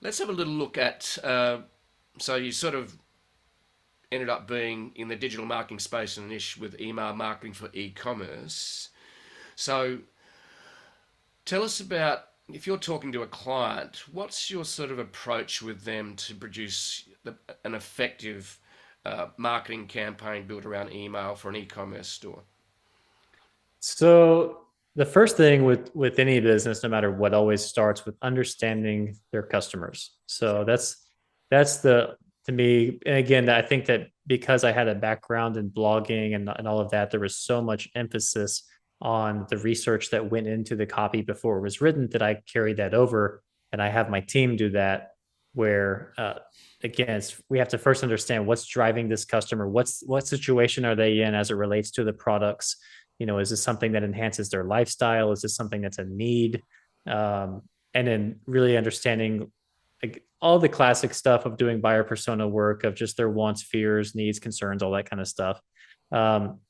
Let's have a little look at. So you sort of ended up being in the digital marketing space and niche with email marketing for e-commerce. So tell us about if you're talking to a client, what's your sort of approach with them to produce an effective marketing campaign built around email for an e-commerce store? So the first thing with any business, no matter what, always starts with understanding their customers. So that's the to me, and again, I think that because I had a background in blogging and all of that, there was so much emphasis on the research that went into the copy before it was written that I carried that over, and I have my team do that. Where again, we have to first understand what's driving this customer, what situation are they in as it relates to the products. Is this something that enhances their lifestyle? Is this something that's a need? And then really understanding like all the classic stuff of doing buyer persona work of just their wants, fears, needs, concerns, all that kind of stuff. Um,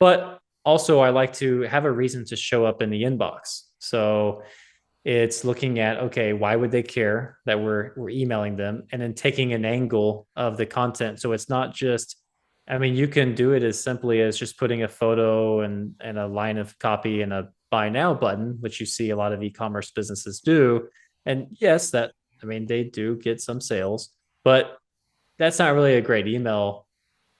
but also I like to have a reason to show up in the inbox. So it's looking at, okay, why would they care that we're emailing them, and then taking an angle of the content. So it's not just, I mean, you can do it as simply as just putting a photo and a line of copy and a buy now button, which you see a lot of e-commerce businesses do. And yes, that, I mean, they do get some sales, but that's not really a great email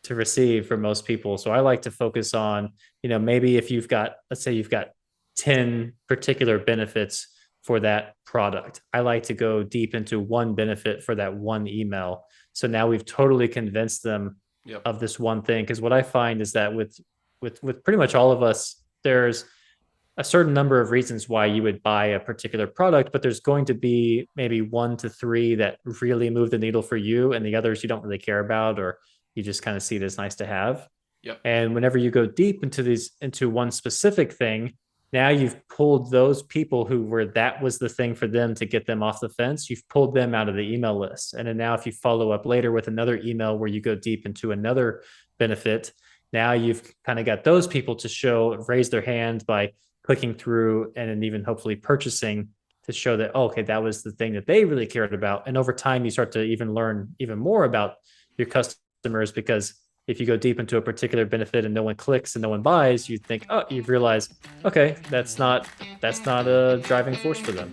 to receive for most people. So I like to focus on, maybe if you've got, let's say you've got 10 particular benefits for that product. I like to go deep into one benefit for that one email. So now we've totally convinced them Yep. of this one thing. Because what I find is that with pretty much all of us, there's a certain number of reasons why you would buy a particular product, but there's going to be maybe 1 to 3 that really move the needle for you, and the others you don't really care about, or you just kind of see it as nice to have. Yep. And whenever you go deep into one specific thing, now you've pulled those people who were that was the thing for them to get them off the fence. You've pulled them out of the email list. And then now if you follow up later with another email where you go deep into another benefit, now you've kind of got those people to raise their hand by clicking through and then even hopefully purchasing to show that, oh, okay, that was the thing that they really cared about. And over time, you start to even learn even more about your customers, because if you go deep into a particular benefit and no one clicks and no one buys, you think, oh, you've realized, okay, that's not a driving force for them.